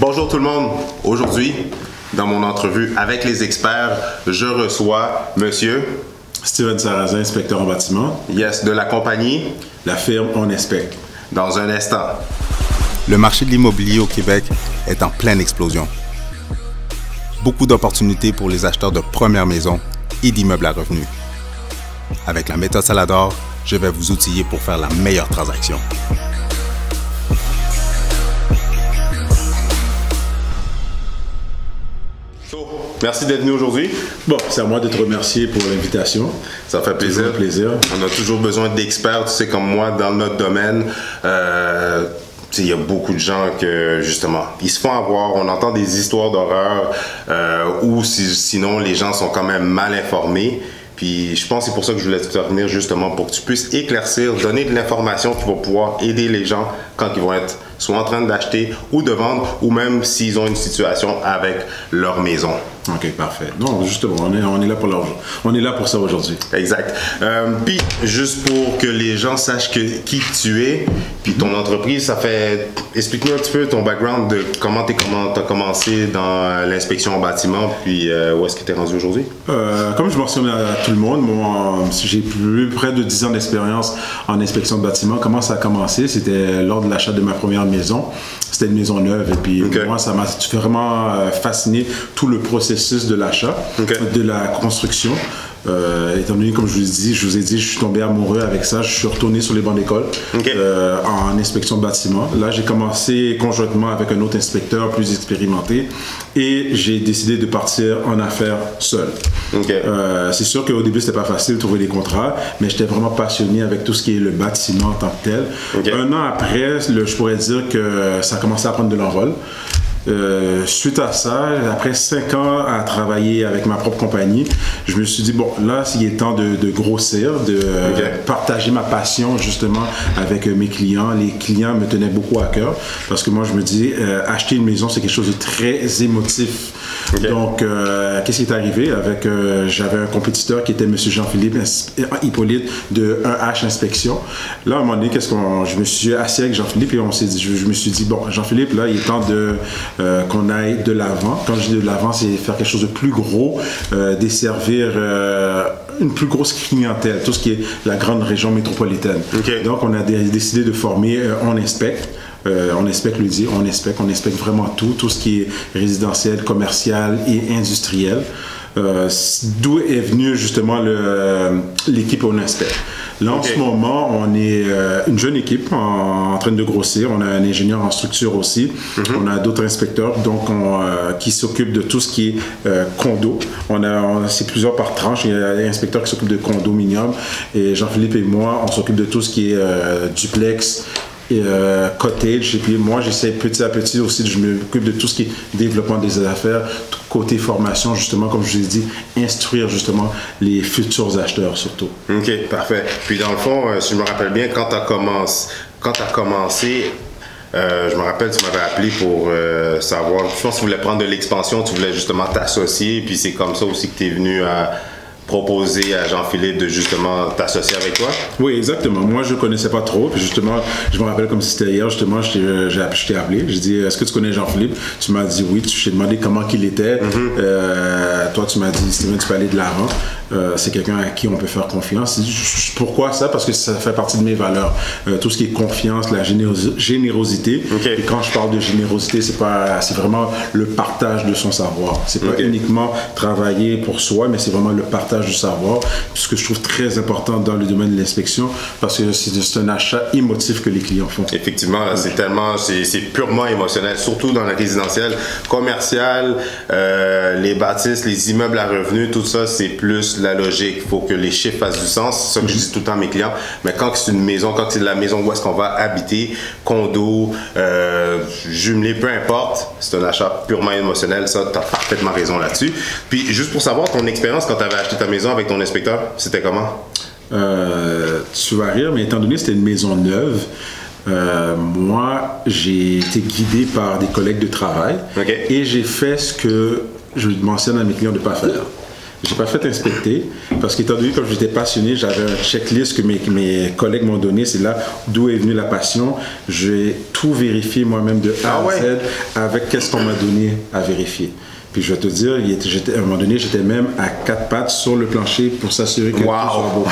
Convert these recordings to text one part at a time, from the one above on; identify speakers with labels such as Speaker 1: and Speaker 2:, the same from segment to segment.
Speaker 1: Bonjour tout le monde. Aujourd'hui, dans mon entrevue avec les experts, je reçois Monsieur
Speaker 2: Steven Sarrazin, inspecteur en bâtiment.
Speaker 1: Yes, de la compagnie
Speaker 2: La firme On Inspecte.
Speaker 1: Dans un instant.
Speaker 3: Le marché de l'immobilier au Québec est en pleine explosion. Beaucoup d'opportunités pour les acheteurs de première maison et d'immeubles à revenus. Avec la méthode Salador, je vais vous outiller pour faire la meilleure transaction.
Speaker 1: Merci d'être venu aujourd'hui.
Speaker 2: Bon, c'est à moi de te remercier pour l'invitation.
Speaker 1: Ça fait plaisir.
Speaker 2: Toujours un plaisir.
Speaker 1: On a toujours besoin d'experts, tu sais, comme moi, dans notre domaine. Il y a beaucoup de gens que, justement, ils se font avoir. On entend des histoires d'horreur ou sinon, les gens sont quand même mal informés. Puis je pense que c'est pour ça que je voulais te faire venir, justement, pour que tu puisses éclaircir, donner de l'information qui va pouvoir aider les gens quand ils vont être soit en train d'acheter ou de vendre, ou même s'ils ont une situation avec leur maison.
Speaker 2: Ok, parfait. Non, justement, on est là pour l'argent. On est là pour ça aujourd'hui.
Speaker 1: Exact. Puis, juste pour que les gens sachent qui tu es, puis ton entreprise, ça fait... Explique-nous un petit peu ton background de comment tu as commencé dans l'inspection en bâtiment, puis où est-ce que tu es rendu aujourd'hui?
Speaker 2: Comme je mentionne à tout le monde, moi, j'ai près de 10 ans d'expérience en inspection de bâtiment. Comment ça a commencé? C'était lors de l'achat de ma première maison. C'était une maison neuve. Et puis, moi, ça m'a vraiment fasciné tout le processus de l'achat, de la construction. Étant donné, comme je vous ai dit, je suis tombé amoureux avec ça. Je suis retourné sur les bancs d'école en inspection de bâtiment. Là, j'ai commencé conjointement avec un autre inspecteur plus expérimenté et j'ai décidé de partir en affaires seul. C'est sûr qu'au début, c'était pas facile de trouver des contrats, mais j'étais vraiment passionné avec tout ce qui est le bâtiment en tant que tel. Un an après, je pourrais dire que ça a commencé à prendre de l'envol. Suite à ça, après 5 ans à travailler avec ma propre compagnie, je me suis dit, bon, là, il est temps de grossir, de partager ma passion justement avec mes clients. Les clients me tenaient beaucoup à cœur parce que moi, je me dis, acheter une maison, c'est quelque chose de très émotif. Donc, qu'est-ce qui est arrivé? J'avais un compétiteur qui était M. Jean-Philippe Hippolyte de 1H Inspection. Là, à un moment donné, je me suis assis avec Jean-Philippe et je me suis dit, bon, Jean-Philippe, là, il est temps qu'on aille de l'avant. Quand je dis de l'avant, c'est faire quelque chose de plus gros, desservir une plus grosse clientèle, tout ce qui est la grande région métropolitaine. Donc, on a décidé de former On Inspecte. On inspecte on inspecte vraiment tout ce qui est résidentiel, commercial et industriel. D'où est venue justement l'équipe On Inspecte. Là, en ce moment, on est une jeune équipe en train de grossir. On a un ingénieur en structure aussi. On a d'autres inspecteurs qui s'occupent de tout ce qui est condo. C'est plusieurs par tranche. Il y a un inspecteur qui s'occupe de condominium. Et Jean-Philippe et moi, on s'occupe de tout ce qui est duplex, cottage, et puis moi j'essaie petit à petit aussi, je m'occupe de tout ce qui est développement des affaires, côté formation justement, comme je vous ai dit, instruire justement les futurs acheteurs surtout. Ok,
Speaker 1: parfait. Puis dans le fond, si je me rappelle bien, quand tu as commencé, je me rappelle, tu m'avais appelé pour savoir, je pense que tu voulais prendre de l'expansion, tu voulais justement t'associer, puis c'est comme ça aussi que tu es venu à proposer à Jean-Philippe de justement t'associer avec toi?
Speaker 2: Oui, exactement. Moi, je ne connaissais pas trop. Puis justement, je me rappelle comme si c'était hier, justement, je t'ai appelé. J'ai dit, est-ce que tu connais Jean-Philippe? Tu m'as dit oui. Je t'ai demandé comment il était. Toi, tu m'as dit, Steven, tu peux aller de l'avant. C'est quelqu'un à qui on peut faire confiance. Pourquoi ça? Parce que ça fait partie de mes valeurs. Tout ce qui est confiance, la générosité. Et quand je parle de générosité, c'est vraiment le partage de son savoir. C'est pas uniquement travailler pour soi, mais c'est vraiment le partage du savoir, ce que je trouve très important dans le domaine de l'inspection, parce que c'est un achat émotif que les clients font.
Speaker 1: Effectivement, là, c'est purement émotionnel, surtout dans la résidentielle, commerciale, les bâtisses, les immeubles à revenus, tout ça, c'est plus la logique. Il faut que les chiffres fassent du sens, c'est ça que je dis tout le temps à mes clients. Mais quand c'est une maison, quand c'est la maison où est-ce qu'on va habiter, condo, jumelé, peu importe, c'est un achat purement émotionnel, ça, tu as parfaitement raison là-dessus. Puis, juste pour savoir, ton expérience quand tu avais acheté ta maison avec ton inspecteur, c'était comment?
Speaker 2: Tu vas rire, mais étant donné que c'était une maison neuve, moi, j'ai été guidé par des collègues de travail et j'ai fait ce que je mentionne à mes clients de ne pas faire. J'ai pas fait inspecter parce qu'étant donné comme j'étais passionné, j'avais un checklist que mes collègues m'ont donné. C'est là d'où est venue la passion. J'ai tout vérifié moi-même de A à Z avec qu'est-ce qu'on m'a donné à vérifier. Puis je vais te dire, à un moment donné, j'étais même à 4 pattes sur le plancher pour s'assurer que tout soit beau.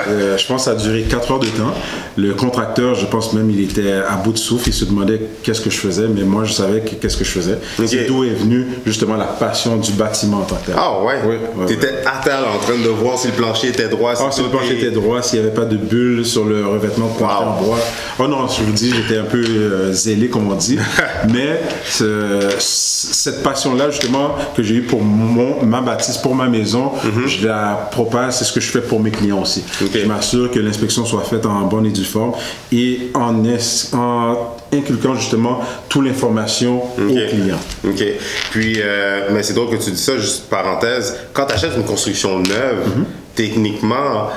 Speaker 2: Je pense que ça a duré 4 heures de temps. Le contracteur, je pense même, il était à bout de souffle. Il se demandait qu'est-ce que je faisais, mais moi, je savais qu'est-ce que je faisais. C'est d'où est venue justement la passion du bâtiment en tant que tel.
Speaker 1: Ah ouais? Tu étais à terre en train de voir si le plancher était droit.
Speaker 2: Si le plancher était droit, s'il n'y avait pas de bulles sur le revêtement de plancher en bois. Oh non, je vous dis, j'étais un peu zélé, comme on dit. Mais cette passion-là, justement, que j'ai eu pour ma bâtisse, pour ma maison, je la propage, c'est ce que je fais pour mes clients aussi. Je m'assure que l'inspection soit faite en bonne et due forme et en inculquant justement toute l'information au client.
Speaker 1: OK. Puis, mais c'est drôle que tu dis ça, juste parenthèse, quand tu achètes une construction neuve, techniquement,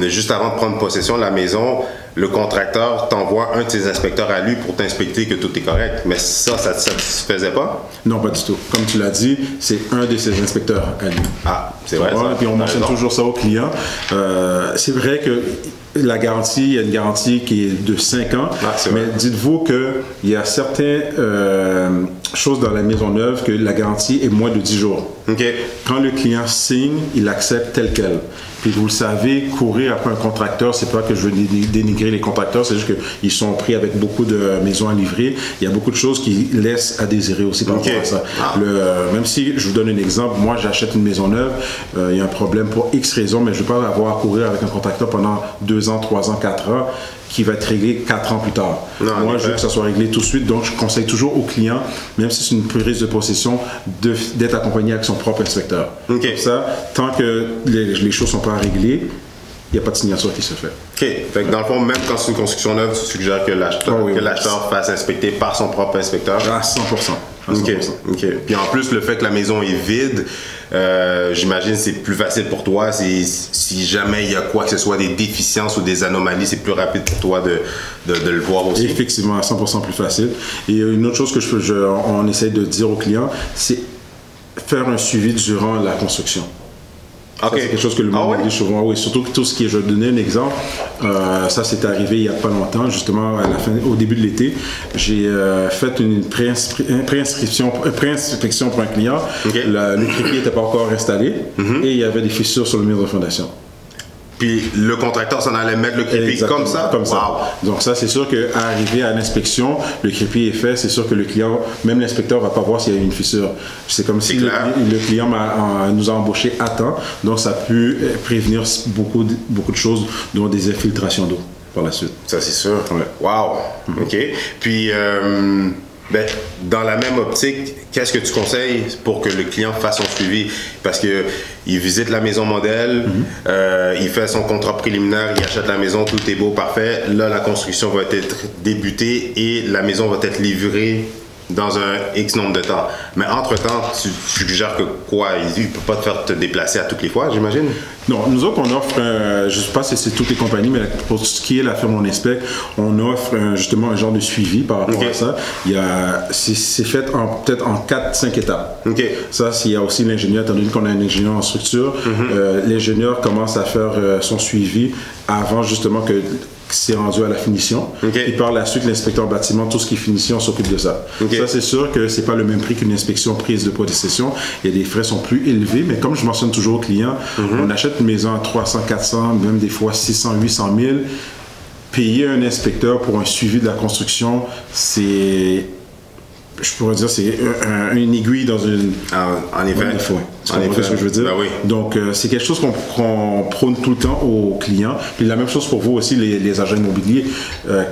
Speaker 1: juste avant de prendre possession de la maison, le contracteur t'envoie un de ses inspecteurs à lui pour t'inspecter que tout est correct. Mais ça ne te satisfaisait pas?
Speaker 2: Non, pas du tout. Comme tu l'as dit, c'est un de ses inspecteurs à lui.
Speaker 1: Ah, c'est vrai.
Speaker 2: Et puis on mentionne toujours ça aux clients. C'est vrai que la garantie, il y a une garantie qui est de 5 ans. Mais dites-vous qu'il y a certaines choses dans la maison neuve que la garantie est moins de 10 jours. Quand le client signe, il accepte tel quel. Puis vous le savez, courir après un contracteur, c'est pas que je veux dénigrer les contracteurs, c'est juste qu'ils sont pris avec beaucoup de maisons à livrer. Il y a beaucoup de choses qui laissent à désirer aussi par rapport à ça. Même si, je vous donne un exemple, moi j'achète une maison neuve, il y a un problème pour X raisons, mais je ne veux pas avoir à courir avec un contracteur pendant 2 ans, 3 ans, 4 ans, qui va être réglé 4 ans plus tard. Moi, je veux que ça soit réglé tout de suite, donc je conseille toujours au client, même si c'est une prise de possession, d'être accompagné avec son propre inspecteur. Comme ça, tant que les choses ne sont pas réglées, il n'y a pas de signature qui se fait.
Speaker 1: Fait que dans le fond, même quand c'est une construction neuve, tu suggères que l'acheteur fasse inspecter par son propre inspecteur?
Speaker 2: À 100%.
Speaker 1: Puis en plus, le fait que la maison est vide, j'imagine c'est plus facile pour toi. Si jamais il y a quoi que ce soit, des déficiences ou des anomalies, c'est plus rapide pour toi de le voir aussi.
Speaker 2: Effectivement, à 100% plus facile. Et une autre chose que on essaye de dire aux clients, c'est faire un suivi durant la construction. Ça, c'est quelque chose que le monde dit souvent. Oui, surtout que tout ce qui est, je vais donner un exemple, ça c'est arrivé il n'y a pas longtemps, justement au début de l'été. J'ai fait une pré-inspection pour un client. Le crépier n'était pas encore installé et il y avait des fissures sur le mur de fondation.
Speaker 1: Puis le contracteur s'en allait mettre le crépier comme ça?
Speaker 2: Comme ça. Donc ça, c'est sûr qu'à arriver à l'inspection, le crépier est fait, c'est sûr que le client, même l'inspecteur ne va pas voir s'il y a une fissure. C'est comme si le client nous a embauchés à temps, donc ça a pu prévenir beaucoup de choses, dont des infiltrations d'eau par la suite.
Speaker 1: Ça, c'est sûr. Wow! OK. Puis... dans la même optique, qu'est-ce que tu conseilles pour que le client fasse son suivi? Parce qu'il visite la maison modèle, il fait son contrat préliminaire, il achète la maison, tout est beau, parfait. Là, la construction va être débutée et la maison va être livrée dans un X nombre de temps. Mais entre-temps, tu suggères que quoi? Il ne peut pas te faire te déplacer à toutes les fois, j'imagine?
Speaker 2: Non, nous autres, on offre, je ne sais pas si c'est toutes les compagnies, mais pour ce qui est la firme On Inspecte, on offre justement un genre de suivi par rapport à ça. C'est fait peut-être en 4-5 étapes. Ça, il y a aussi l'ingénieur, étant donné qu'on a un ingénieur en structure, l'ingénieur commence à faire son suivi avant justement que c'est rendu à la finition. Et par la suite, l'inspecteur bâtiment, tout ce qui est finition, s'occupe de ça. Ça, c'est sûr que c'est pas le même prix qu'une inspection prise de possession. Et les frais sont plus élevés, mais comme je mentionne toujours aux clients, on achète une maison à 300, 400, même des fois 600, 800 000. Payer un inspecteur pour un suivi de la construction, c'est... Je pourrais dire c'est une aiguille dans une...
Speaker 1: En effet.
Speaker 2: Tu comprends ce que je veux dire? Donc, c'est quelque chose qu'on prône tout le temps aux clients. Puis la même chose pour vous aussi, les agents immobiliers.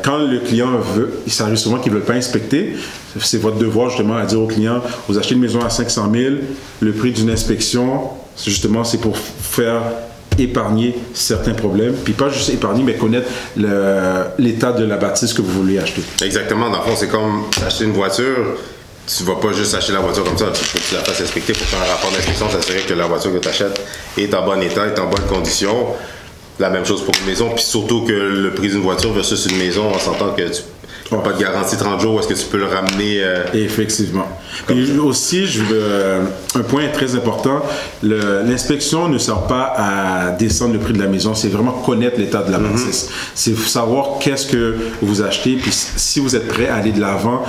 Speaker 2: Quand le client veut, ça arrive souvent qu'ils ne veulent pas inspecter, c'est votre devoir justement à dire au client, vous achetez une maison à 500 000, le prix d'une inspection, justement, c'est pour faire épargner certains problèmes, puis pas juste épargner, mais connaître l'état de la bâtisse que vous voulez acheter.
Speaker 1: Exactement. Dans le fond, c'est comme acheter une voiture. Tu ne vas pas juste acheter la voiture comme ça. Il faut que tu la fasses inspecter pour faire un rapport d'inspection, s'assurer que la voiture que tu achètes est en bon état, est en bonne condition. La même chose pour une maison, puis surtout que le prix d'une voiture versus une maison, on s'entend que Pas de garantie 30 jours, est-ce que tu peux le ramener?
Speaker 2: Effectivement. Et aussi, un point très important, l'inspection ne sert pas à descendre le prix de la maison, c'est vraiment connaître l'état de la bâtisse. C'est savoir qu'est-ce que vous achetez, puis si vous êtes prêt à aller de l'avant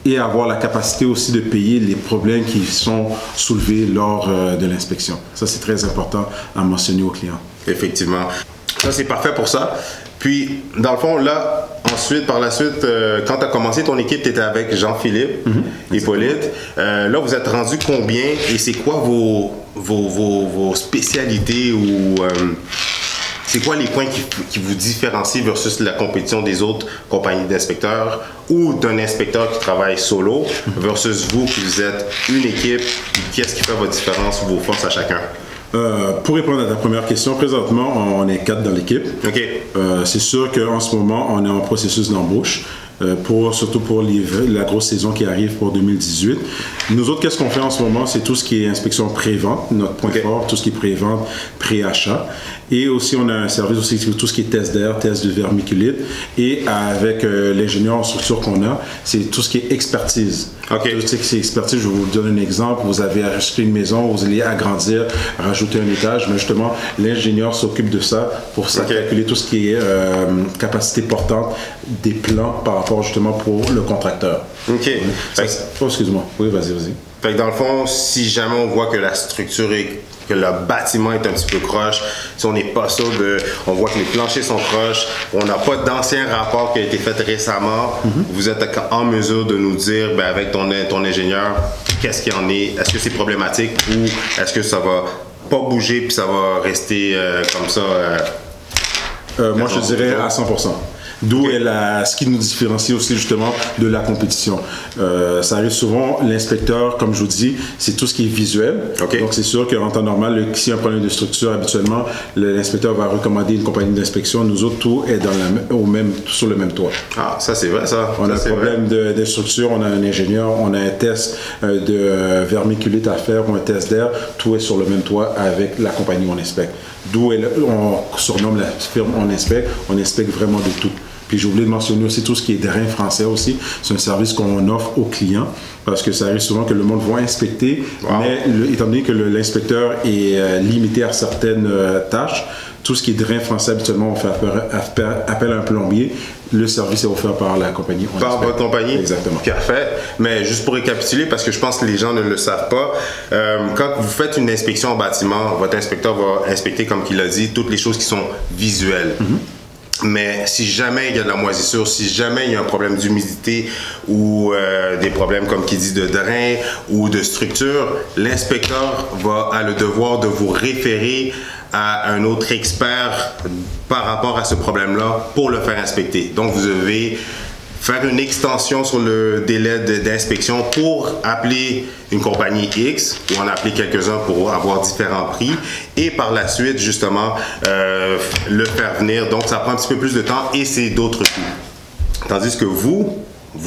Speaker 2: et avoir la capacité aussi de payer les problèmes qui sont soulevés lors de l'inspection. Ça, c'est très important à mentionner aux clients.
Speaker 1: Effectivement. Ça, c'est parfait pour ça. Puis, dans le fond, là, ensuite, par la suite, quand tu as commencé ton équipe, tu étais avec Jean-Philippe, Hippolyte. Là, vous êtes rendu combien et c'est quoi vos spécialités ou c'est quoi les points qui vous différencient versus la compétition des autres compagnies d'inspecteurs ou d'un inspecteur qui travaille solo versus vous qui vous êtes une équipe? Qu'est-ce qui fait votre différence ou vos forces à chacun?
Speaker 2: Pour répondre à ta première question, présentement, on est 4 dans l'équipe.
Speaker 1: OK.
Speaker 2: C'est sûr qu'en ce moment, on est en processus d'embauche, surtout pour la grosse saison qui arrive pour 2018. Nous autres, qu'est-ce qu'on fait en ce moment? C'est tout ce qui est inspection pré-vente, notre point fort, tout ce qui est pré-vente, pré-achat. Et aussi, on a un service aussi, tout ce qui est test d'air, test de vermiculite. Et avec l'ingénieur en structure qu'on a, c'est tout ce qui est expertise.
Speaker 1: Okay.
Speaker 2: Tout ce qui est expertise, je vais vous donner un exemple. Vous avez acheté une maison, vous allez agrandir, rajouter un étage, mais justement, l'ingénieur s'occupe de ça pour calculer tout ce qui est capacité portante des plans par rapport justement pour le contracteur.
Speaker 1: OK.
Speaker 2: Excuse-moi. Oui, vas-y.
Speaker 1: Fait que dans le fond, si jamais on voit que la structure que le bâtiment est un petit peu croche, si on n'est pas sûr on voit que les planchers sont croches, on n'a pas d'ancien rapport qui a été fait récemment, vous êtes en mesure de nous dire, avec ton ingénieur, qu'est-ce qu'il y en est, est-ce que c'est problématique ou est-ce que ça va pas bouger puis ça va rester comme ça?
Speaker 2: Moi, je dirais à 100%. D'où est ce qui nous différencie aussi justement de la compétition. Ça arrive souvent, l'inspecteur, comme je vous dis, c'est tout ce qui est visuel.
Speaker 1: Okay.
Speaker 2: Donc c'est sûr qu'en temps normal, s'il y a un problème de structure, habituellement, l'inspecteur va recommander une compagnie d'inspection. Nous autres, tout est sur le même toit.
Speaker 1: Ah, ça c'est vrai, ça.
Speaker 2: On a un problème de structure, on a un ingénieur, on a un test de vermiculite à faire ou un test d'air. Tout est sur le même toit avec la compagnie où on inspecte. D'où on surnomme la firme on inspecte vraiment de tout. Puis j'ai oublié de mentionner aussi tout ce qui est drain français aussi. C'est un service qu'on offre aux clients parce que ça arrive souvent que le monde va inspecter, mais étant donné que l'inspecteur est limité à certaines tâches, tout ce qui est drain français, habituellement, on fait appel à un plombier. Le service est offert par la compagnie.
Speaker 1: Par votre compagnie?
Speaker 2: Exactement.
Speaker 1: Parfait. Mais juste pour récapituler, parce que je pense que les gens ne le savent pas, quand vous faites une inspection en bâtiment, votre inspecteur va inspecter, comme il l'a dit, toutes les choses qui sont visuelles. Mais si jamais il y a de la moisissure, si jamais il y a un problème d'humidité ou des problèmes, comme qu'il dit, de drain ou de structure, l'inspecteur a le devoir de vous référer à un autre expert par rapport à ce problème-là pour le faire inspecter. Donc, vous devez faire une extension sur le délai d'inspection pour appeler une compagnie X ou en appeler quelques-uns pour avoir différents prix et par la suite, justement, le faire venir. Donc, ça prend un petit peu plus de temps et c'est d'autres coûts. Tandis que vous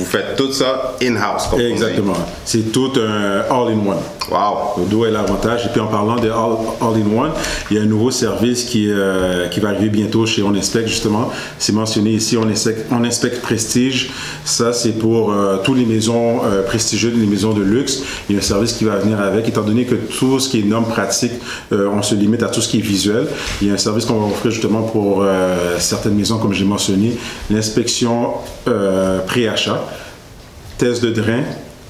Speaker 1: faites tout ça in-house.
Speaker 2: Exactement. C'est tout un all-in-one.
Speaker 1: Wow.
Speaker 2: D'où est l'avantage. Et puis en parlant de all-in-one, il y a un nouveau service qui va arriver bientôt chez On Inspecte, justement. C'est mentionné ici, On Inspecte Prestige. Ça, c'est pour toutes les maisons prestigieuses, les maisons de luxe. Il y a un service qui va venir avec, étant donné que tout ce qui est normes pratiques, on se limite à tout ce qui est visuel. Il y a un service qu'on va offrir justement pour certaines maisons, comme j'ai mentionné, l'inspection pré-achat, test de drain,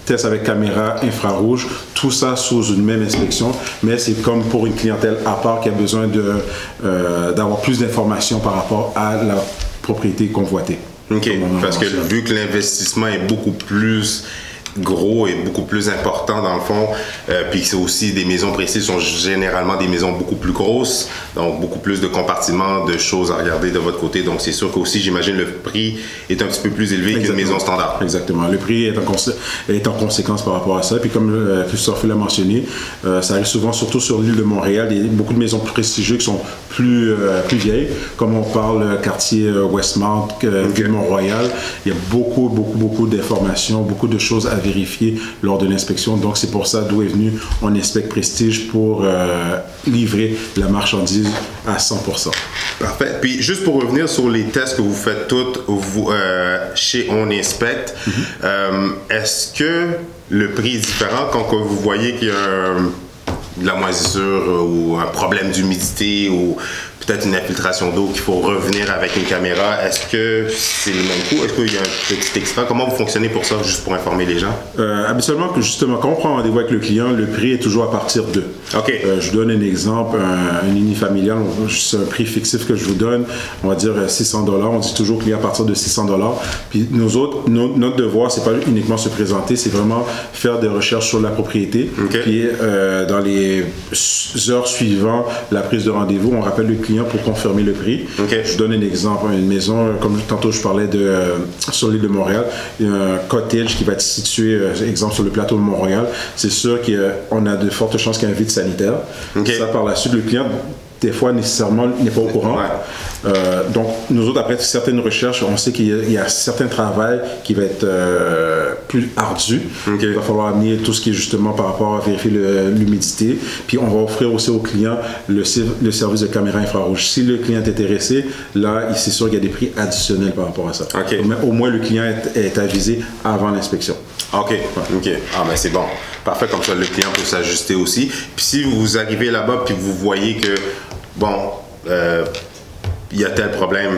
Speaker 2: test avec caméra infrarouge, tout ça sous une même inspection, mais c'est comme pour une clientèle à part qui a besoin d'avoir plus d'informations par rapport à la propriété convoitée.
Speaker 1: OK, parce que vu que l'investissement est beaucoup plus gros et beaucoup plus important dans le fond, puis c'est aussi des maisons précises sont généralement des maisons beaucoup plus grosses, donc beaucoup plus de compartiments, de choses à regarder de votre côté, donc c'est sûr qu'aussi j'imagine le prix est un petit peu plus élevé qu'une maison standard.
Speaker 2: Exactement, le prix est en conséquence par rapport à ça, puis comme Christophe l'a mentionné, ça arrive souvent surtout sur l'île de Montréal, il y a beaucoup de maisons prestigieuses qui sont plus vieilles, comme on parle quartier Westmount, Ville Mont-Royal, il y a beaucoup d'informations, beaucoup de choses à vérifier lors de l'inspection. Donc, c'est pour ça d'où est venu On Inspecte Prestige pour livrer la marchandise à 100%.
Speaker 1: Parfait. Puis, juste pour revenir sur les tests que vous faites toutes chez On Inspecte, est-ce que le prix est différent quand vous voyez qu'il y a de la moisissure ou un problème d'humidité ou peut-être une infiltration d'eau qu'il faut revenir avec une caméra? Est-ce que c'est le même coût? Est-ce qu'il y a un petit extra? Comment vous fonctionnez pour ça, juste pour informer les gens?
Speaker 2: Habituellement, justement, quand on prend rendez-vous avec le client, le prix est toujours à partir de.
Speaker 1: OK.
Speaker 2: Je donne un exemple, un unifamilial, c'est un prix fictif que je vous donne, on va dire $600. On dit toujours au client à partir de $600. Puis nous autres, notre devoir, c'est pas uniquement se présenter, c'est vraiment faire des recherches sur la propriété.
Speaker 1: Okay.
Speaker 2: Puis dans les heures suivant la prise de rendez-vous, on rappelle le client pour confirmer le prix.
Speaker 1: Okay.
Speaker 2: Je donne un exemple, une maison, comme tantôt je parlais sur l'île de Montréal, il y a un cottage qui va être situé, exemple, sur le plateau de Montréal. C'est sûr qu'on a de fortes chances qu'il y ait un vide sanitaire.
Speaker 1: Okay.
Speaker 2: Ça, par la suite, le client, des fois, nécessairement, n'est pas au courant.
Speaker 1: Ouais.
Speaker 2: Donc, nous autres, après certaines recherches, on sait qu'il y a certains travails qui va être plus ardu.
Speaker 1: Okay.
Speaker 2: Il va falloir amener tout ce qui est justement par rapport à vérifier l'humidité. Puis, on va offrir aussi au client le service de caméra infrarouge. Si le client est intéressé, là, c'est sûr qu'il y a des prix additionnels par rapport à ça.
Speaker 1: Okay.
Speaker 2: Mais au moins, le client est avisé avant l'inspection.
Speaker 1: OK. OK. Ah, ben c'est bon. Parfait, comme ça, le client peut s'ajuster aussi. Puis si vous arrivez là-bas puis vous voyez que, bon, il y a tel problème,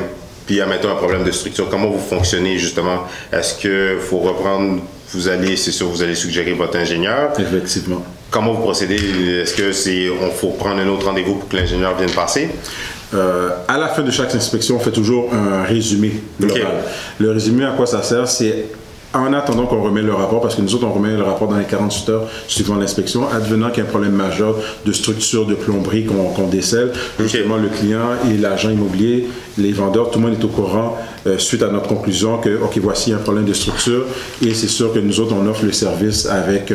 Speaker 1: puis il y a maintenant un problème de structure, comment vous fonctionnez justement? Est-ce qu'il faut reprendre, c'est sûr, vous allez suggérer votre ingénieur?
Speaker 2: Effectivement.
Speaker 1: Comment vous procédez? Est-ce que faut prendre un autre rendez-vous pour que l'ingénieur vienne passer?
Speaker 2: À la fin de chaque inspection, on fait toujours un résumé global. Okay. Le résumé, à quoi ça sert? C'est en attendant qu'on remet le rapport, parce que nous autres, on remet le rapport dans les 48 heures suivant l'inspection, advenant qu'il y a un problème majeur de structure, de plomberie qu'on décèle. Okay. Justement, le client et l'agent immobilier, les vendeurs, tout le monde est au courant suite à notre conclusion que, OK, voici un problème de structure et c'est sûr que nous autres, on offre le service avec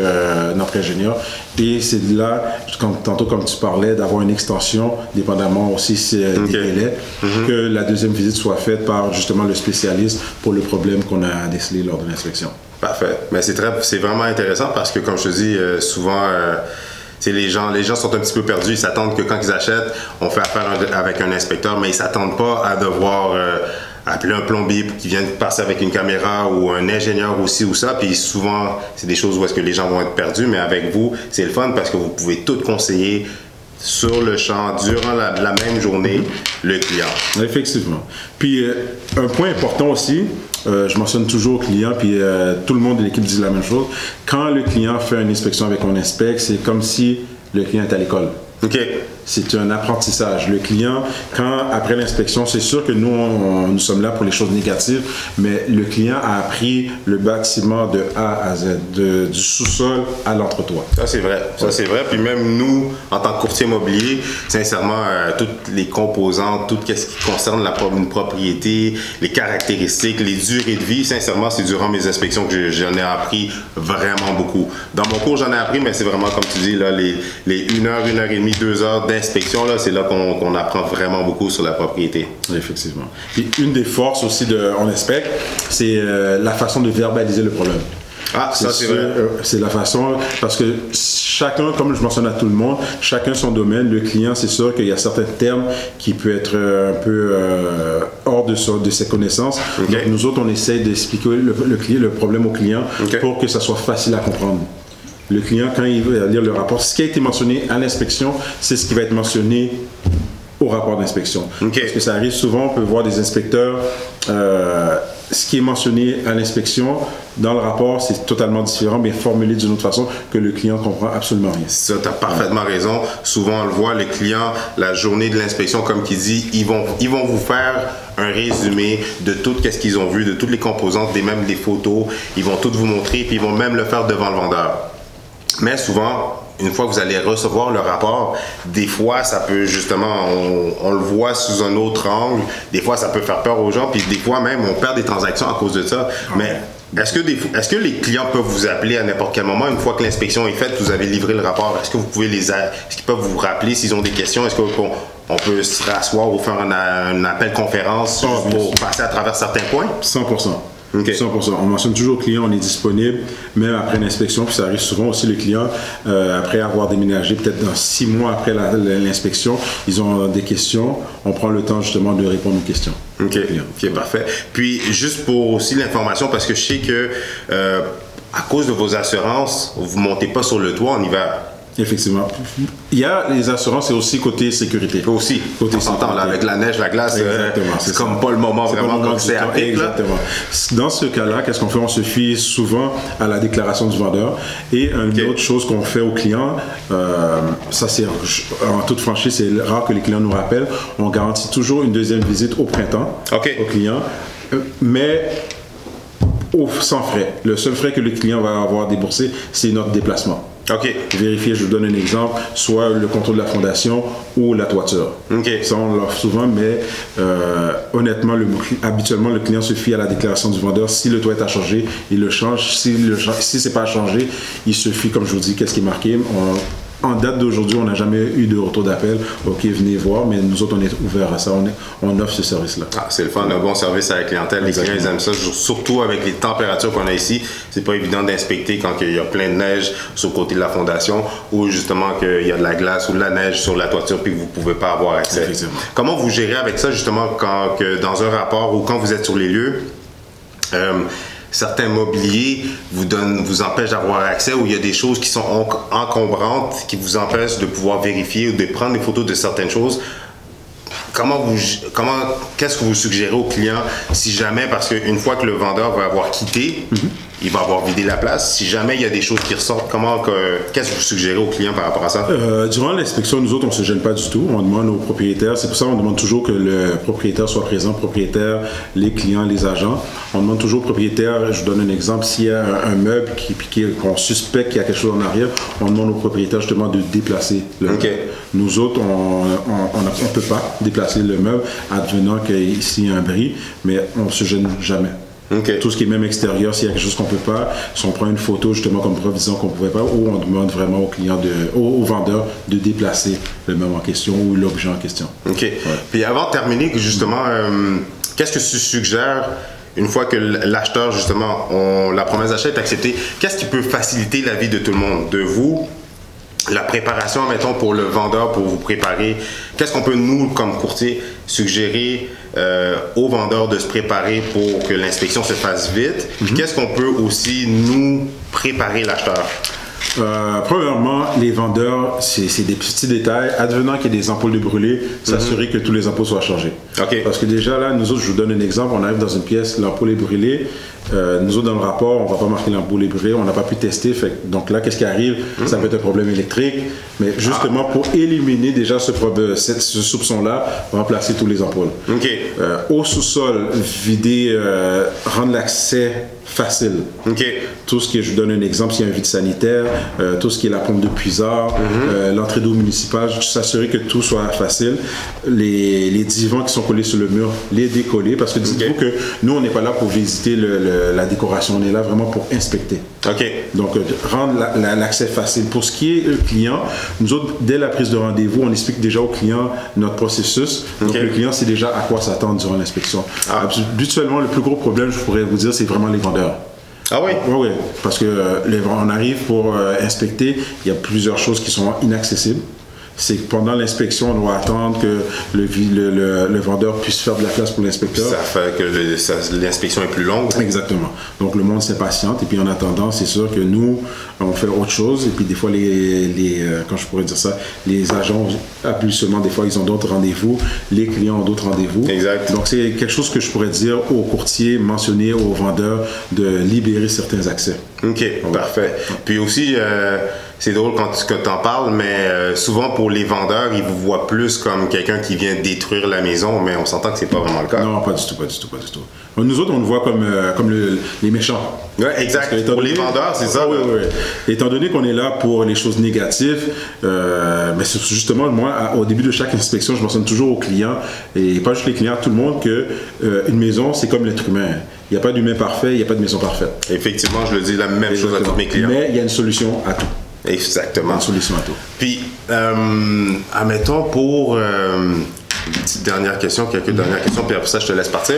Speaker 2: notre ingénieur. Et c'est là, tantôt comme tu parlais, d'avoir une extension, dépendamment aussi des délais, que la deuxième visite soit faite par justement le spécialiste pour le problème qu'on a décelé lors de l'inspection.
Speaker 1: Parfait. Mais c'est vraiment intéressant parce que, comme je te dis, souvent... les gens sont un petit peu perdus. Ils s'attendent que quand ils achètent, on fait affaire avec un inspecteur, mais ils ne s'attendent pas à devoir appeler un plombier qui vient passer avec une caméra ou un ingénieur aussi ou ça. Puis souvent, c'est des choses où est-ce que les gens vont être perdus, mais avec vous, c'est le fun parce que vous pouvez tout conseiller sur le champ, durant la même journée, le client.
Speaker 2: Effectivement. Puis, un point important aussi, je mentionne toujours au client, puis tout le monde de l'équipe dit la même chose. Quand le client fait une inspection avec On Inspecte, c'est comme si le client est à l'école.
Speaker 1: OK.
Speaker 2: C'est un apprentissage. Le client, après l'inspection, c'est sûr que nous sommes là pour les choses négatives, mais le client a appris le bâtiment de A à Z, du sous-sol à l'entretoit.
Speaker 1: Ça, c'est vrai. Ça, c'est vrai. Puis même nous, en tant que courtier immobilier, sincèrement, toutes les composantes, tout ce qui concerne une propriété, les caractéristiques, les durées de vie, sincèrement, c'est durant mes inspections que j'en ai appris vraiment beaucoup. Dans mon cours, j'en ai appris, mais c'est vraiment, comme tu dis, là, les 1 heure, 1 heure et demie, 2 heures d'inspection, là, c'est là qu'on apprend vraiment beaucoup sur la propriété.
Speaker 2: Effectivement. Puis une des forces aussi de On Inspecte, c'est la façon de verbaliser le problème.
Speaker 1: Ah, ça c'est vrai.
Speaker 2: C'est la façon, parce que chacun, comme je mentionne à tout le monde, chacun son domaine. Le client, c'est sûr qu'il y a certains termes qui peuvent être un peu hors de ses connaissances. Okay. Donc nous autres, on essaie d'expliquer le problème au client pour que ça soit facile à comprendre. Le client, quand il veut lire le rapport, ce qui a été mentionné à l'inspection, c'est ce qui va être mentionné au rapport d'inspection.
Speaker 1: Okay.
Speaker 2: Parce que ça arrive souvent, on peut voir des inspecteurs, ce qui est mentionné à l'inspection, dans le rapport, c'est totalement différent, mais formulé d'une autre façon que le client ne comprend absolument rien.
Speaker 1: Ça, tu as parfaitement raison. Souvent, on le voit, les clients, la journée de l'inspection, comme qu'il dit, ils vont vous faire un résumé de tout ce qu'ils ont vu, de toutes les composantes, même des photos. Ils vont tout vous montrer, puis ils vont même le faire devant le vendeur. Mais souvent, une fois que vous allez recevoir le rapport, des fois, ça peut justement, on le voit sous un autre angle. Des fois, ça peut faire peur aux gens. Puis des fois même, on perd des transactions à cause de ça. Mais est-ce que les clients peuvent vous appeler à n'importe quel moment? Une fois que l'inspection est faite, vous avez livré le rapport. Est-ce que vous pouvez est-ce qu'ils peuvent vous rappeler s'ils ont des questions? Est-ce qu'on peut se rasseoir ou faire un appel conférence pour passer à travers certains points?
Speaker 2: 100%.
Speaker 1: Okay.
Speaker 2: 100%. On mentionne toujours au client, on est disponible, même après l'inspection, puis ça arrive souvent aussi, le client, après avoir déménagé, peut-être dans 6 mois après l'inspection, ils ont des questions, on prend le temps justement de répondre aux questions.
Speaker 1: OK, parfait. Puis, juste pour aussi l'information, parce que je sais que à cause de vos assurances, vous ne montez pas sur le toit en hiver.
Speaker 2: Effectivement. Il y a les assurances et aussi côté sécurité.
Speaker 1: Aussi,
Speaker 2: côté
Speaker 1: on s'entend là, avec la neige, la glace, c'est comme pas le moment vraiment quand c'est à pic.
Speaker 2: Exactement. Dans ce cas-là, qu'est-ce qu'on fait? On se fie souvent à la déclaration du vendeur. Et une autre chose qu'on fait aux clients, ça c'est en toute franchise, c'est rare que les clients nous rappellent, on garantit toujours une deuxième visite au printemps au client, mais sans frais. Le seul frais que le client va avoir déboursé, c'est notre déplacement.
Speaker 1: OK.
Speaker 2: Vérifier, je vous donne un exemple, soit le contrôle de la fondation ou la toiture.
Speaker 1: OK. Ça,
Speaker 2: on l'offre souvent, mais honnêtement, habituellement, le client se fie à la déclaration du vendeur. Si le toit est à changer, il le change. Si ce n'est pas à changer, il se fie, comme je vous dis, qu'est-ce qui est marqué. En date d'aujourd'hui, on n'a jamais eu de retour d'appel. OK, venez voir, mais nous autres, on est ouverts à ça. On offre ce service-là.
Speaker 1: Ah, c'est le fun, un bon service à la clientèle.
Speaker 2: Exactement.
Speaker 1: Les clients, ils aiment ça, surtout avec les températures qu'on a ici. C'est pas évident d'inspecter quand il y a plein de neige sur le côté de la fondation ou justement qu'il y a de la glace ou de la neige sur la toiture puis que vous pouvez pas avoir accès.
Speaker 2: Effectivement.
Speaker 1: Comment vous gérez avec ça, justement, quand dans un rapport ou quand vous êtes sur les lieux, certains mobiliers vous empêchent d'avoir accès ou il y a des choses qui sont encombrantes qui vous empêchent de pouvoir vérifier ou de prendre des photos de certaines choses. Qu'est-ce que vous suggérez aux clients si jamais, parce qu'une fois que le vendeur va avoir quitté, il va avoir vidé la place. Si jamais il y a des choses qui ressortent, qu'est-ce que vous suggérez aux clients par rapport à ça?
Speaker 2: Durant l'inspection, nous autres, on ne se gêne pas du tout. On demande aux propriétaires. C'est pour ça qu'on demande toujours que le propriétaire soit présent, propriétaire, les clients, les agents. On demande toujours au propriétaire, je vous donne un exemple, s'il y a un meuble qu'on suspecte qu'il y a quelque chose en arrière, on demande au propriétaire justement de déplacer le meuble. Nous autres, on ne peut pas déplacer le meuble advenant qu'ici il y a un bris, mais on ne se gêne jamais. Tout ce qui est même extérieur, s'il y a quelque chose qu'on ne peut pas, si on prend une photo justement comme preuve disant qu'on ne pouvait pas, ou on demande vraiment au client, au vendeur de déplacer le meuble en question ou l'objet en question.
Speaker 1: OK. Ouais. Puis avant de terminer, justement, qu'est-ce que tu suggères une fois que l'acheteur, justement, la promesse d'achat est acceptée, qu'est-ce qui peut faciliter la vie de tout le monde? De vous, la préparation, mettons, pour le vendeur, pour vous préparer, qu'est-ce qu'on peut, nous, comme courtier, suggérer aux vendeurs de se préparer pour que l'inspection se fasse vite? Puis qu'est-ce qu'on peut aussi, nous, préparer l'acheteur?
Speaker 2: Premièrement, les vendeurs, c'est des petits détails. Advenant qu'il y ait des ampoules de brûlées, s'assurer que tous les ampoules soient changées. Parce que déjà là, nous autres, je vous donne un exemple, on arrive dans une pièce, l'ampoule est brûlée. Nous autres, dans le rapport, on ne va pas marquer l'ampoule est brûlée, on n'a pas pu tester. Donc là, qu'est-ce qui arrive? Ça peut être un problème électrique. Mais justement, pour éliminer déjà ce soupçon-là, remplacer tous les ampoules. Au sous-sol, vider, rendre l'accès facile. Tout ce qui est, je vous donne un exemple, s'il y a un vide sanitaire, tout ce qui est la pompe de puisard, l'entrée d'eau municipale, s'assurer que tout soit facile. Les divans qui sont collés sur le mur, les décoller, parce que dites-vous que nous, on n'est pas là pour visiter la décoration, on est là vraiment pour inspecter. Donc, rendre l'accès facile. Pour ce qui est client, nous autres, dès la prise de rendez-vous, on explique déjà au client notre processus. Donc, le client sait déjà à quoi s'attendre durant l'inspection. Habituellement, le plus gros problème, je pourrais vous dire, c'est vraiment les vendeurs.
Speaker 1: Ah oui?
Speaker 2: Oui, parce que on arrive pour inspecter, il y a plusieurs choses qui sont inaccessibles. C'est que pendant l'inspection, on doit attendre que le vendeur puisse faire de la place pour l'inspecteur.
Speaker 1: Ça fait que l'inspection est plus longue.
Speaker 2: Exactement. Donc le monde s'impatiente et puis en attendant, c'est sûr que nous, on fait autre chose et puis des fois, quand je pourrais dire ça, les agents appuient seulement, des fois, ils ont d'autres rendez-vous, les clients ont d'autres rendez-vous.
Speaker 1: Exact.
Speaker 2: Donc c'est quelque chose que je pourrais dire aux courtiers, mentionner aux vendeurs de libérer certains accès.
Speaker 1: Parfait. Puis aussi, c'est drôle quand tu en parles, mais souvent pour les vendeurs, ils vous voient plus comme quelqu'un qui vient détruire la maison, mais on s'entend que c'est pas vraiment le cas.
Speaker 2: Non, pas du tout. Nous autres, on le voit comme les méchants.
Speaker 1: Oui, exact. Pour les vendeurs, c'est ça.
Speaker 2: Oui. Étant donné qu'on est là pour les choses négatives, mais c'est justement, moi, au début de chaque inspection, je mentionne toujours aux clients, et pas juste les clients, tout le monde, qu'une maison, c'est comme l'être humain. Il n'y a pas d'humain parfait, il n'y a pas de maison parfaite.
Speaker 1: Effectivement, je le dis la même chose à tous mes clients.
Speaker 2: Mais il y a une solution à tout.
Speaker 1: Exactement.
Speaker 2: Une solution à tout.
Speaker 1: Puis, admettons pour une petite dernière question, quelques dernières questions, puis après ça, je te laisse partir.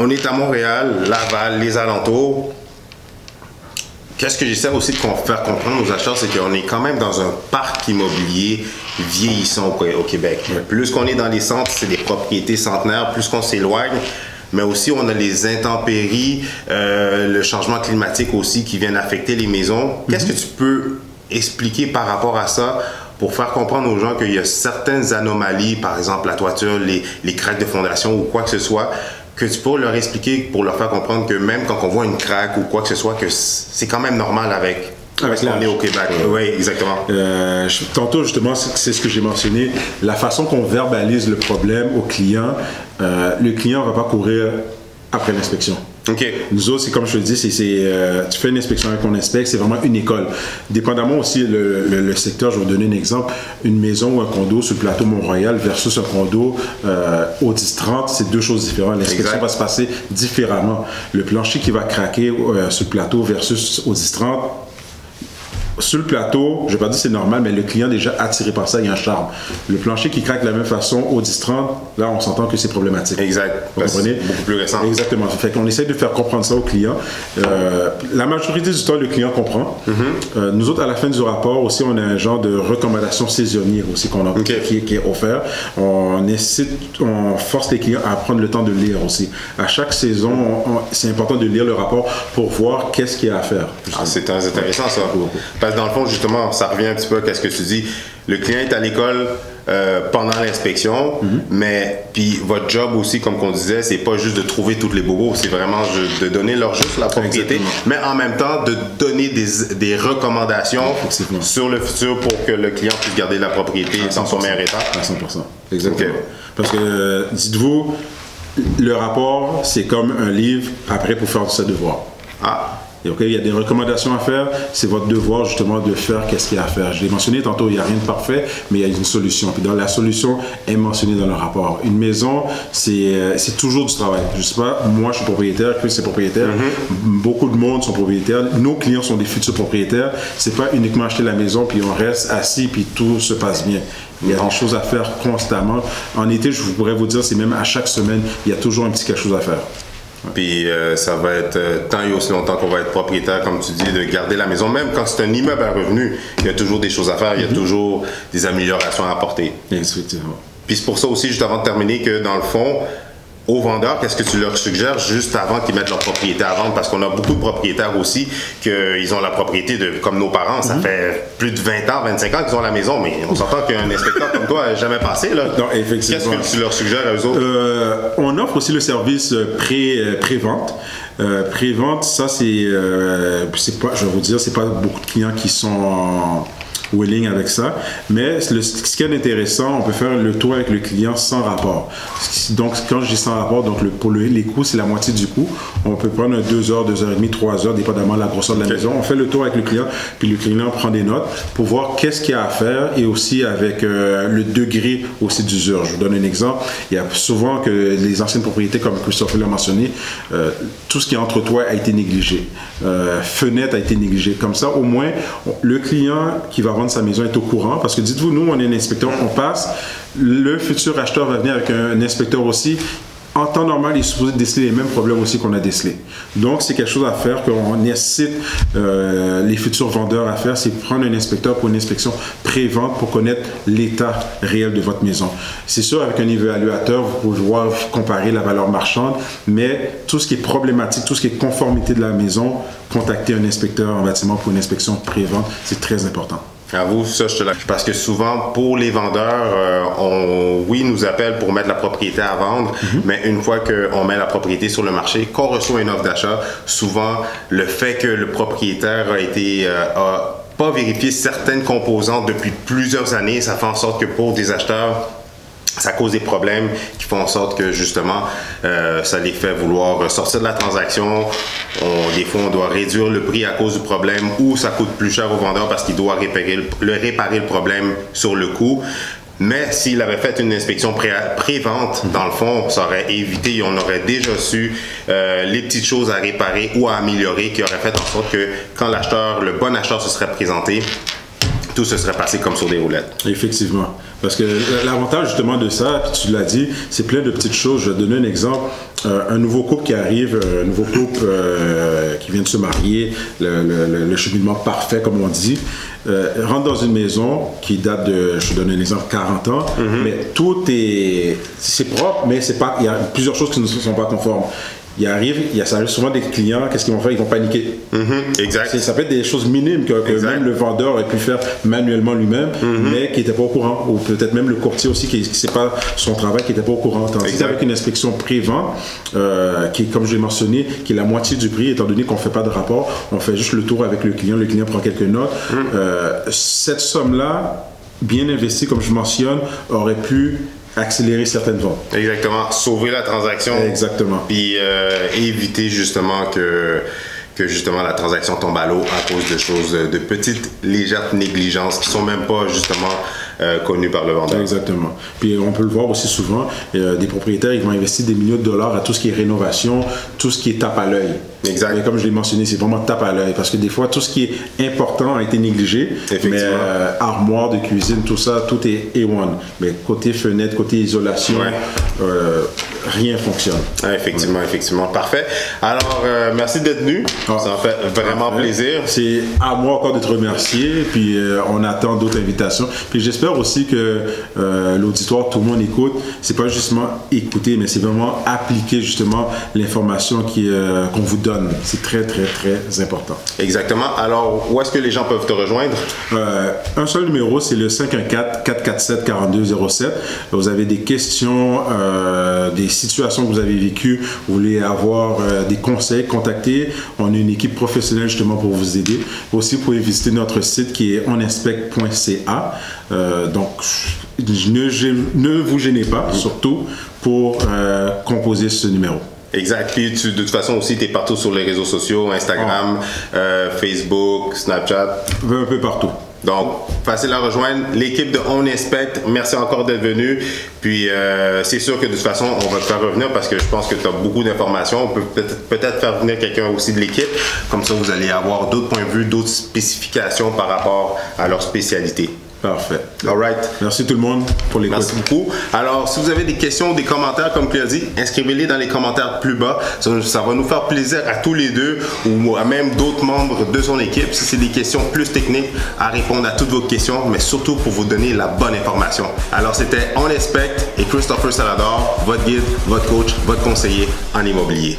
Speaker 1: on est à Montréal, Laval, les alentours. Qu'est-ce que j'essaie aussi de faire comprendre aux acheteurs, c'est qu'on est quand même dans un parc immobilier vieillissant au Québec. Ouais. Plus qu'on est dans les centres, c'est des propriétés centenaires, plus qu'on s'éloigne, mais aussi on a les intempéries, le changement climatique aussi qui viennent affecter les maisons. Qu'est-ce que tu peux expliquer par rapport à ça pour faire comprendre aux gens qu'il y a certaines anomalies, par exemple la toiture, les craques de fondation ou quoi que ce soit, que tu peux leur expliquer pour leur faire comprendre que même quand on voit une craque ou quoi que ce soit, que c'est quand même normal avec on est au Québec. Oui, exactement.
Speaker 2: Tantôt, justement, c'est ce que j'ai mentionné. La façon qu'on verbalise le problème au client, le client ne va pas courir après l'inspection.
Speaker 1: Okay.
Speaker 2: Nous autres, c'est comme je te dis, tu fais une inspection avec on inspecte, c'est vraiment une école. Dépendamment aussi le secteur, je vais vous donner un exemple. Une maison ou un condo sur le plateau Mont-Royal versus un condo au 10-30, c'est deux choses différentes. L'inspection va se passer différemment. Le plancher qui va craquer sur le plateau versus au 10-30, sur le plateau, je ne vais pas dire c'est normal, mais le client déjà attiré par ça, il y a un charme. Le plancher qui craque de la même façon au 10-30, là, on s'entend que c'est problématique.
Speaker 1: Exact. Vous comprenez? C'est beaucoup plus récent.
Speaker 2: Exactement. Fait qu'on essaie de faire comprendre ça au client. La majorité du temps, le client comprend. Nous autres, à la fin du rapport aussi, on a un genre de recommandation saisonnière aussi qu'on a, qui est offert. On force les clients à prendre le temps de lire aussi. À chaque saison, c'est important de lire le rapport pour voir qu'est-ce qu'il y a à faire.
Speaker 1: C'est très intéressant ça. Parce que dans le fond, justement, ça revient un petit peu à ce que tu dis. Le client est à l'école pendant l'inspection, mais puis votre job aussi, comme on disait, c'est pas juste de trouver tous les bobos, c'est vraiment de donner leur juste la propriété, mais en même temps de donner des recommandations sur le futur pour que le client puisse garder la propriété dans son meilleur état.
Speaker 2: À 100%. Exactement. Okay. Parce que, dites-vous, le rapport, c'est comme un livre après pour faire ses devoirs. Il y a des recommandations à faire, c'est votre devoir justement de faire qu'est-ce qu'il y a à faire. Je l'ai mentionné tantôt, il n'y a rien de parfait, mais il y a une solution. Puis la solution est mentionnée dans le rapport. Une maison, c'est toujours du travail. Je ne sais pas, moi je suis propriétaire, Chris est propriétaire, beaucoup de monde sont propriétaires, nos clients sont des futurs propriétaires. C'est pas uniquement acheter la maison puis on reste assis puis tout se passe bien. Il y a des choses à faire constamment. En été, je pourrais vous dire, c'est même à chaque semaine, il y a toujours un petit quelque chose à faire.
Speaker 1: Puis ça va être tant et aussi longtemps qu'on va être propriétaire, comme tu dis, de garder la maison. Même quand c'est un immeuble à revenu, il y a toujours des choses à faire, il y a toujours des améliorations à apporter.
Speaker 2: Effectivement.
Speaker 1: Puis c'est pour ça aussi, juste avant de terminer, que dans le fond, aux vendeurs, qu'est-ce que tu leur suggères juste avant qu'ils mettent leur propriété à vendre? Parce qu'on a beaucoup de propriétaires aussi qu'ils ont la propriété comme nos parents. Ça fait plus de 20 ans, 25 ans qu'ils ont la maison, mais on s'entend qu'un inspecteur comme toi n'a jamais passé. Là.
Speaker 2: Non, effectivement.
Speaker 1: Qu'est-ce que tu leur suggères à eux autres?
Speaker 2: On offre aussi le service pré-vente. Pré-vente, ça c'est pas, je vais vous dire, c'est pas beaucoup de clients qui sont willing avec ça, mais ce qui est intéressant, on peut faire le tour avec le client sans rapport. Donc quand je dis sans rapport, donc pour les coûts, c'est la moitié du coût. On peut prendre 2 heures, 2 heures et demie, 3 heures, dépendamment de la grosseur de la maison. On fait le tour avec le client, puis le client prend des notes pour voir qu'est-ce qu'il y a à faire et aussi avec le degré aussi d'usure. Je vous donne un exemple. Il y a souvent que les anciennes propriétés, comme Christophe l'a mentionné, tout ce qui est entre toits a été négligé. Fenêtre a été négligée. Comme ça, au moins, le client qui va vendre sa maison est au courant, parce que dites-vous, nous, on est un inspecteur, on passe, le futur acheteur va venir avec un inspecteur aussi. En temps normal, il est supposé déceler les mêmes problèmes aussi qu'on a décelés. Donc, c'est quelque chose à faire qu'on incite les futurs vendeurs à faire, c'est prendre un inspecteur pour une inspection pré-vente pour connaître l'état réel de votre maison. C'est sûr, avec un évaluateur, vous pouvez voir, comparer la valeur marchande, mais tout ce qui est problématique, tout ce qui est conformité de la maison, contacter un inspecteur en bâtiment pour une inspection pré-vente, c'est très important.
Speaker 1: Avoue, ça, je te lâche. Parce que souvent, pour les vendeurs, oui, nous appellent pour mettre la propriété à vendre, mais une fois qu'on met la propriété sur le marché, qu'on reçoit une offre d'achat, souvent, le fait que le propriétaire a pas vérifié certaines composantes depuis plusieurs années, ça fait en sorte que pour des acheteurs, ça cause des problèmes qui font en sorte que justement ça les fait vouloir sortir de la transaction. Des fois on doit réduire le prix à cause du problème ou ça coûte plus cher au vendeur parce qu'il doit réparer le problème sur le coup. Mais s'il avait fait une inspection pré-vente, dans le fond, ça aurait évité, on aurait déjà su les petites choses à réparer ou à améliorer qui auraient fait en sorte que quand le bon acheteur se serait présenté, tout se serait passé comme sur des roulettes.
Speaker 2: Effectivement. Parce que l'avantage justement de ça, puis tu l'as dit, c'est plein de petites choses. Je vais te donner un exemple. Un nouveau couple qui arrive, un nouveau couple qui vient de se marier, le cheminement parfait comme on dit, rentre dans une maison qui date de, je te donne un exemple, 40 ans, mais tout c'est propre, mais c'est pas, il y a plusieurs choses qui ne sont pas conformes. Ça arrive souvent des clients, qu'est-ce qu'ils vont faire? Ils vont paniquer.
Speaker 1: Exact.
Speaker 2: Ça peut être des choses minimes que même le vendeur aurait pu faire manuellement lui-même, mais qui n'était pas au courant. Ou peut-être même le courtier aussi, qui c'est pas son travail, qui n'était pas au courant. Tandis qu'avec une inspection pré-vente, qui est, comme je l'ai mentionné, qui est la moitié du prix, étant donné qu'on ne fait pas de rapport, on fait juste le tour avec le client prend quelques notes. Cette somme-là, bien investie, comme je mentionne, aurait pu accélérer certaines ventes.
Speaker 1: Exactement. Sauver la transaction.
Speaker 2: Exactement.
Speaker 1: Puis éviter justement que justement la transaction tombe à l'eau à cause de choses, de petites légères négligences qui sont même pas justement connues par le vendeur.
Speaker 2: Exactement. Puis on peut le voir aussi souvent, des propriétaires, ils vont investir des millions de dollars à tout ce qui est rénovation, tout ce qui est tape à l'œil.
Speaker 1: Exact.
Speaker 2: Et comme je l'ai mentionné, c'est vraiment tape à l'œil parce que des fois, tout ce qui est important a été négligé. Mais armoire de cuisine, tout ça, tout est A1. Mais côté fenêtre, côté isolation, rien fonctionne.
Speaker 1: Effectivement. Parfait. Alors, merci d'être venu. Ça en fait vraiment plaisir.
Speaker 2: C'est à moi encore de te remercier. Puis on attend d'autres invitations. Puis j'espère aussi que l'auditoire, tout le monde écoute. C'est pas justement écouter, mais c'est vraiment appliquer justement l'information qu'on vous donne. C'est très, très, très important.
Speaker 1: Exactement. Alors, où est-ce que les gens peuvent te rejoindre?
Speaker 2: Un seul numéro, c'est le 514-447-4207. Vous avez des questions, des situations que vous avez vécues, vous voulez avoir des conseils, contactez. On a une équipe professionnelle justement pour vous aider. Aussi, vous pouvez visiter notre site qui est oninspect.ca. Donc, ne vous gênez pas, surtout pour composer ce numéro.
Speaker 1: Exact. Puis de toute façon aussi, tu es partout sur les réseaux sociaux, Instagram, Facebook, Snapchat.
Speaker 2: Un peu partout.
Speaker 1: Donc, facile à rejoindre. L'équipe de On Inspect, merci encore d'être venu. Puis, c'est sûr que de toute façon, on va te faire revenir parce que je pense que tu as beaucoup d'informations. On peut peut-être faire venir quelqu'un aussi de l'équipe. Comme ça, vous allez avoir d'autres points de vue, d'autres spécifications par rapport à leur spécialité.
Speaker 2: Parfait.
Speaker 1: All right.
Speaker 2: Merci tout le monde pour l'écoute.
Speaker 1: Merci beaucoup. Alors, si vous avez des questions ou des commentaires, comme Claire dit, inscrivez-les dans les commentaires plus bas. Ça va nous faire plaisir à tous les deux ou à même d'autres membres de son équipe. Si c'est des questions plus techniques, à répondre à toutes vos questions, mais surtout pour vous donner la bonne information. Alors, c'était On Inspect et Christopher Salador, votre guide, votre coach, votre conseiller en immobilier.